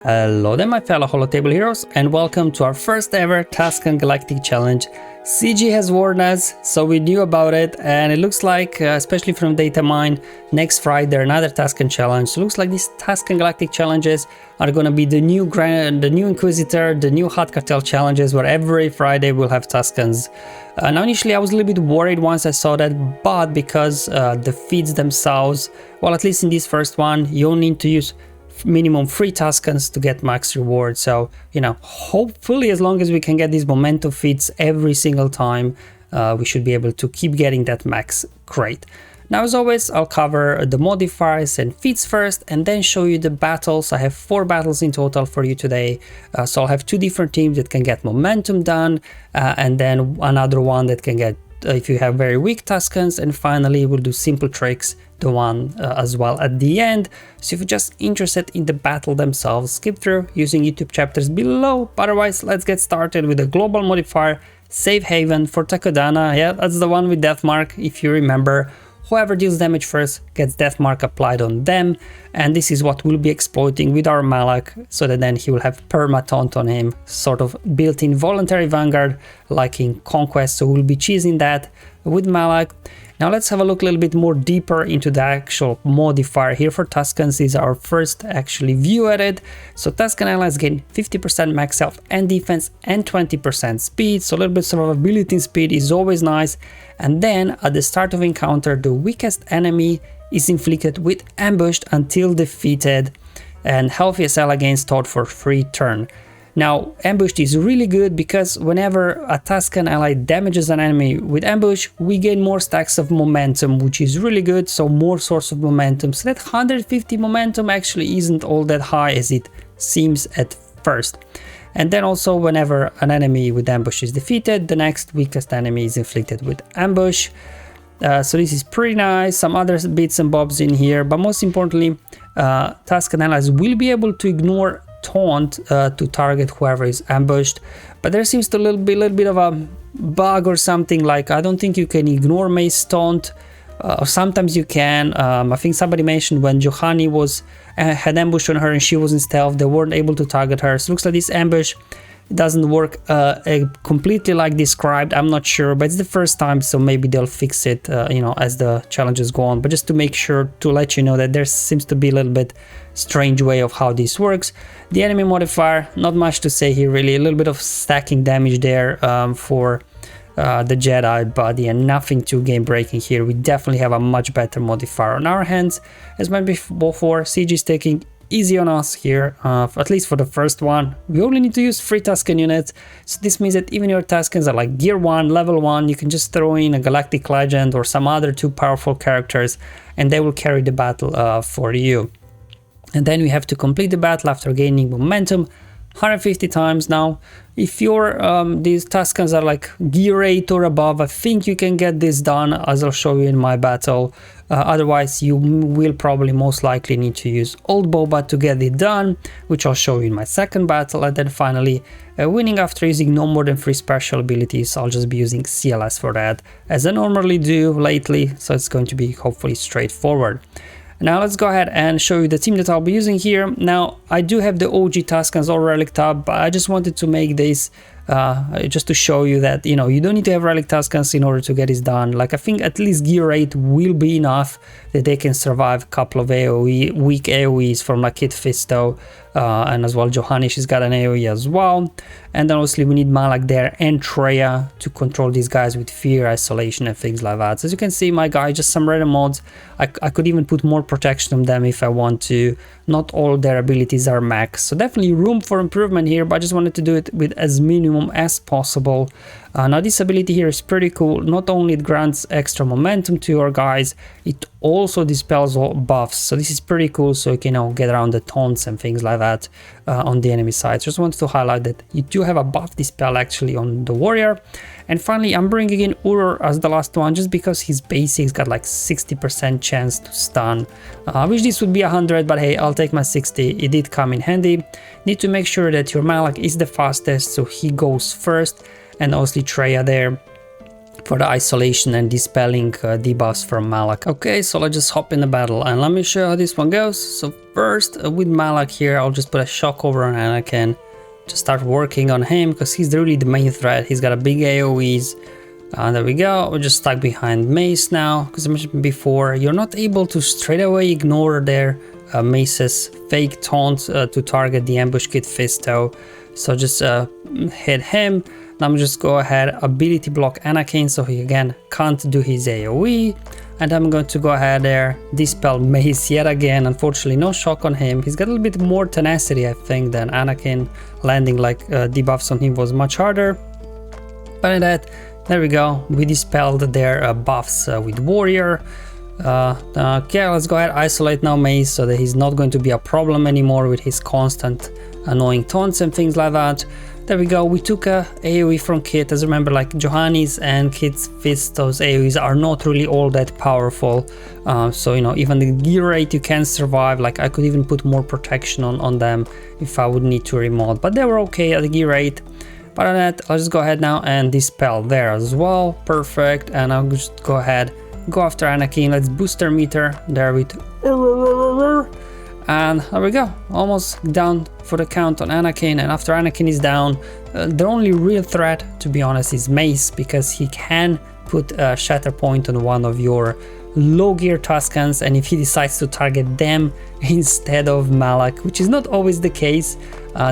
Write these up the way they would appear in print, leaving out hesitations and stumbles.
Hello there my fellow Holotable heroes, and welcome to our first ever Tusken Galactic Challenge. CG has warned us, so we knew about it, and it looks like, especially from data mine, next Friday another Tusken challenge. So it looks like these Tusken Galactic challenges are gonna be the new Inquisitor, the new Hot Cartel challenges, where every Friday we'll have Tuskens. Now initially I was a little bit worried once I saw that, but because the feeds themselves, well, at least in this first one, you only need to use minimum 3 Tuskens to get max reward. So, you know, hopefully as long as we can get these momentum feats every single time, we should be able to keep getting that max crate. Now, as always, I'll cover the modifiers and feats first and then show you the battles. I have 4 battles in total for you today. So I'll have 2 different teams that can get momentum done, and then another one that can get if you have very weak Tuskens, and finally we'll do simple tricks, the one as well at the end. So if you're just interested in the battle themselves, skip through using YouTube chapters below. But otherwise, let's get started with the global modifier Safe Haven for Takodana. Yeah, that's the one with death mark, if you remember. Whoever deals damage first gets death mark applied on them, and this is what we'll be exploiting with our Malak, so that then he will have perma-taunt on him, sort of built-in voluntary vanguard like in Conquest. So we'll be cheesing that with Malak. Now let's have a look a little bit more deeper into the actual modifier here for Tuskens. This is our first actually view at it. So Tusken allies gain 50% max health and defense and 20% speed. So a little bit survivability in speed is always nice. And then at the start of encounter, the weakest enemy is inflicted with ambushed until defeated, and healthiest ally gains thought for free turn. Now, ambushed is really good because whenever a Tusken ally damages an enemy with ambush, we gain more stacks of momentum, which is really good, so more source of momentum. So that 150 momentum actually isn't all that high as it seems at first. And then also whenever an enemy with ambush is defeated, the next weakest enemy is inflicted with ambush. So this is pretty nice, some other bits and bobs in here, but most importantly, Tusken allies will be able to ignore taunt to target whoever is ambushed, but there seems to be a little bit of a bug or something. Like, I don't think you can ignore Mace taunt, or sometimes you can. I think somebody mentioned when Johanny was had ambush on her and she was in stealth, they weren't able to target her. So it looks like this ambush doesn't work completely like described. I'm not sure, but it's the first time, so maybe they'll fix it you know, as the challenges go on. But just to make sure to let you know that there seems to be a little bit strange way of how this works. The enemy modifier, not much to say here really, a little bit of stacking damage there for the Jedi, but yeah, nothing too game breaking here. We definitely have a much better modifier on our hands. As mentioned before, CG is taking easy on us here, at least for the first one. We only need to use 3 Tusken units, so this means that even your Tuskens are like gear 1, level 1, you can just throw in a Galactic Legend or some other 2 powerful characters and they will carry the battle for you. And then we have to complete the battle after gaining momentum 150 times. Now, if your these Tuskens are like gear 8 or above, I think you can get this done, as I'll show you in my battle. Otherwise, you will probably most likely need to use old Boba to get it done, which I'll show you in my second battle. And then finally, winning after using no more than 3 special abilities. I'll just be using CLS for that, as I normally do lately, so it's going to be hopefully straightforward. Now let's go ahead and show you the team that I'll be using here. Now, I do have the OG Tuskens all relic up, but I just wanted to make this just to show you that, you know, you don't need to have relic Tuskens in order to get this done. Like, I think at least gear 8 will be enough that they can survive a couple of AoE, weak AoEs from like Kit Fisto, and as well Johanny, she's got an AoE as well. And then obviously we need Malak there and Treya to control these guys with fear, isolation and things like that. So as you can see, my guy, just some random mods. I could even put more protection on them if I want to. Not all their abilities are max, so definitely room for improvement here, but I just wanted to do it with as minimum as possible. Now this ability here is pretty cool. Not only it grants extra momentum to your guys, it also dispels all buffs, so this is pretty cool, so you can, you know, get around the taunts and things like that on the enemy side. Just wanted to highlight that you do have a buff dispel actually on the warrior. And finally, I'm bringing in Uror as the last one, just because his basics got like 60% chance to stun. I wish this would be 100, but hey, I'll take my 60. It did come in handy. Need to make sure that your Malak is the fastest, so he goes first, and obviously Treya there for the isolation and dispelling debuffs from Malak. Okay, so let's just hop in the battle and let me show you how this one goes. So first with Malak here, I'll just put a shock over on Anakin, just start working on him because he's really the main threat. He's got a big AoEs. There we go, we're just stuck behind Mace now, because I mentioned before, you're not able to straight away ignore their Mace's fake taunt to target the ambush kit Fisto. So just hit him. Now I'm just go ahead, ability block Anakin, so he again can't do his AoE. And I'm going to go ahead there, dispel Mace yet again. Unfortunately, no shock on him. He's got a little bit more tenacity, I think, than Anakin. Landing like debuffs on him was much harder. But in that, there we go, we dispelled their buffs with Warrior. Okay, let's go ahead, isolate now Mace so that he's not going to be a problem anymore with his constant annoying taunts and things like that. There we go, we took a AoE from Kit. As remember, like Johanni's and Kit's Fisto's AoEs are not really all that powerful. So, you know, even the gear rate you can survive. Like I could even put more protection on them if I would need to remote, but they were okay at the gear rate. But on that, I'll just go ahead now and dispel there as well. Perfect. And I'll just go ahead, go after Anakin. Let's boost their meter there with. And there we go. Almost down for the count on Anakin. And after Anakin is down, the only real threat, to be honest, is Mace, because he can put a shatter point on one of your low gear Tuskens, and if he decides to target them instead of Malak, which is not always the case,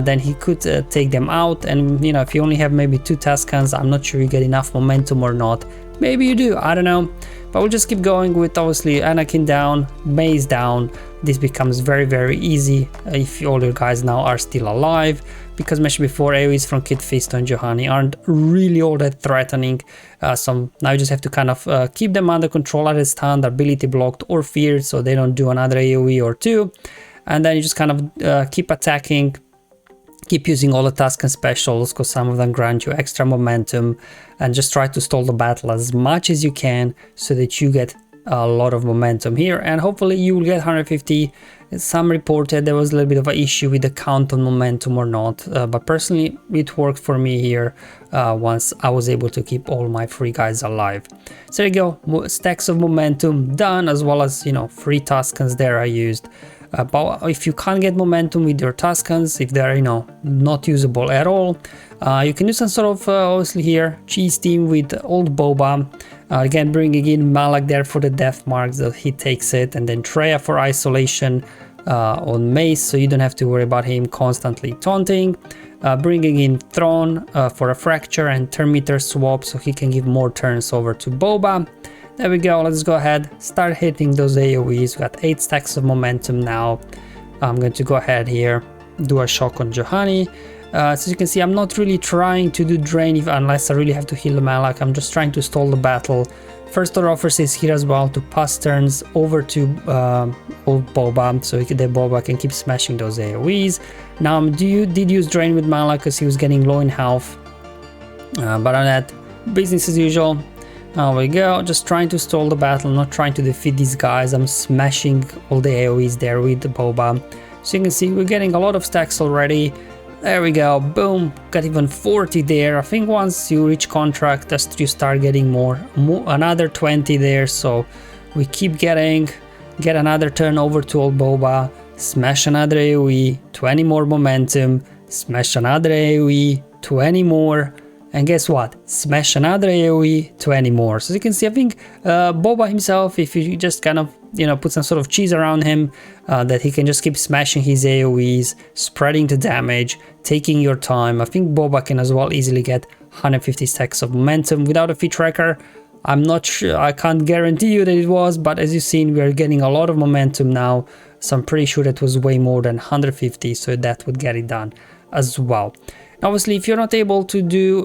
then he could take them out. And you know, if you only have maybe 2 Tuskens, I'm not sure you get enough momentum or not. Maybe you do, I don't know. But we'll just keep going with obviously Anakin down, Mace down. This becomes very, very easy if all your guys now are still alive, because mentioned before, AoEs from Kit Fisto and Johanni aren't really all that threatening. So now you just have to kind of keep them under control, either stunned, ability blocked, or feared, so they don't do another AoE or 2. And then you just kind of keep attacking, keep using all the Tusken specials, because some of them grant you extra momentum, and just try to stall the battle as much as you can so that you get a lot of momentum here, and hopefully you will get 150. Some reported there was a little bit of an issue with the count on momentum or not, but personally it worked for me here once I was able to keep all my 3 guys alive. So there you go, stacks of momentum done, as well as, you know, 3 Tuskens there I used. But if you can't get momentum with your Tuskens, if they're, you know, not usable at all, you can do some sort of obviously here cheese team with old Boba. Again, bringing in Malak there for the death marks, that he takes it, and then Treya for isolation on Mace, so you don't have to worry about him constantly taunting. Bringing in Thrawn for a fracture and turn meter swap, so he can give more turns over to Boba. There we go, let's go ahead, start hitting those AoEs. We got 8 stacks of momentum now. I'm going to go ahead here, do a shock on Johanni. So as you can see, I'm not really trying to do drain unless I really have to heal the Malak. I'm just trying to stall the battle. First order offers is here as well to pass turns over to old Boba, so the Boba can keep smashing those AoEs. Now did use drain with Malak because he was getting low in health. But on that, business as usual. There we go, just trying to stall the battle, not trying to defeat these guys. I'm smashing all the AoEs there with the Boba. So you can see we're getting a lot of stacks already. There we go, boom, got even 40 there. I think once you reach contract, you start getting more, another 20 there. So we keep get another turn over to old Boba, smash another AoE, 20 more momentum, smash another AoE, 20 more. And guess what? Smash another AoE, 20 more. So as you can see, I think Boba himself, if you just kind of, you know, put some sort of cheese around him, that he can just keep smashing his AoEs, spreading the damage, taking your time. I think Boba can as well easily get 150 stacks of momentum without a feat tracker. I'm not sure, I can't guarantee you that it was, but as you've seen, we are getting a lot of momentum now. So I'm pretty sure that was way more than 150, so that would get it done as well. Obviously, if you're not able to do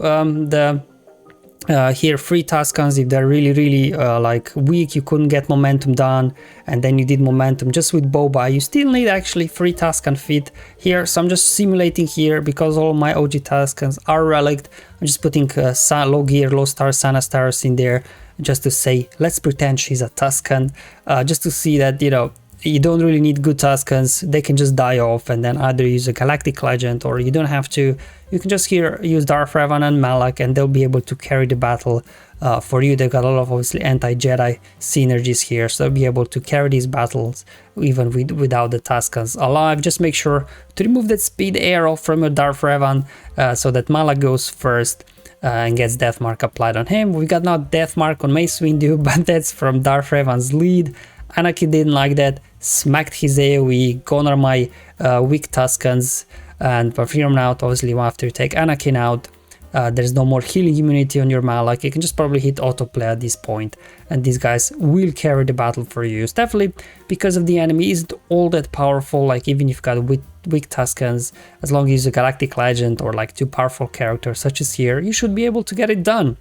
here 3 Tuskens, if they're really like weak, you couldn't get momentum done, and then you did momentum just with Boba, you still need actually 3 Tusken feet here. So I'm just simulating here, because all my OG Tuskens are relict. I'm just putting low gear, low star Sana Staros in there, just to say, let's pretend she's a Tusken, just to see that, you know, you don't really need good Tuskens. They can just die off and then either use a Galactic Legend, or you don't have to. You can just here use Darth, Revan and Malak, and they'll be able to carry the battle for you. They've got a lot of obviously anti-Jedi synergies here, so they'll be able to carry these battles even without the Tuskens alive. Just make sure to remove that speed arrow from your Darth Revan so that Malak goes first and gets Death Mark applied on him. We got now Death Mark on Mace Windu, but that's from Darth Revan's lead. Anakin didn't like that, smacked his AoE, gone are my weak Tuskens, and from here on out, obviously after you take Anakin out, there's no more healing immunity on your Malak. You can just probably hit autoplay at this point, and these guys will carry the battle for you. It's definitely because of the enemy isn't all that powerful, like even if you've got weak Tuskens, as long as you use a Galactic Legend or like 2 powerful characters such as here, you should be able to get it done.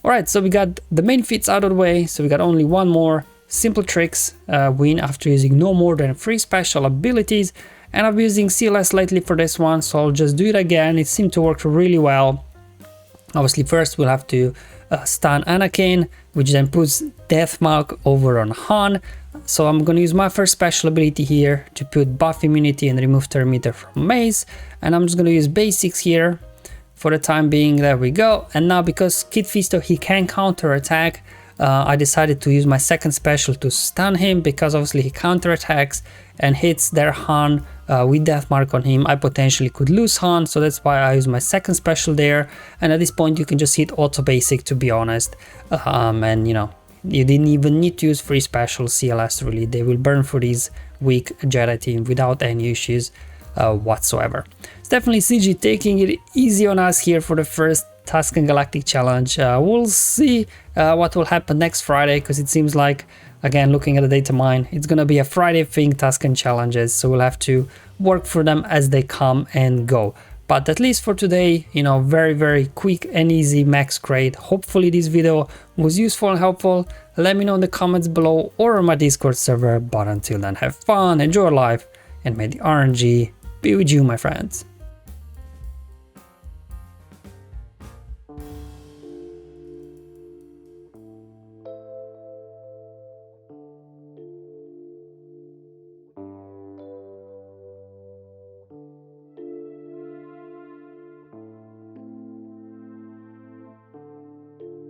Alright, so we got the main feats out of the way, so we got only one more. Simple tricks win after using no more than 3 special abilities, and I've been using CLS lately for this one, so I'll just do it again. It seemed to work really well. Obviously first we'll have to stun Anakin, which then puts Death Mark over on Han. So I'm going to use my first special ability here to put buff immunity and remove Thermometer from Mace, and I'm just going to use basics here for the time being. There we go. And now because Kit Fisto, he can counter attack, I decided to use my second special to stun him, because obviously he counterattacks and hits their Han with Death Mark on him. I potentially could lose Han, so that's why I use my second special there. And at this point you can just hit auto basic, to be honest, and you know, you didn't even need to use 3 special CLS really. They will burn for these weak Jedi team without any issues whatsoever. It's definitely CG taking it easy on us here for the first Tusken Galactic Challenge. We'll see what will happen next Friday, because it seems like, again, looking at the data mine, it's gonna be a Friday thing, Tusken challenges, so we'll have to work through them as they come and go. But at least for today, you know, very quick and easy max grade. Hopefully this video was useful and helpful. Let me know in the comments below or on my Discord server. But until then, have fun, enjoy life, and may the RNG be with you, my friends.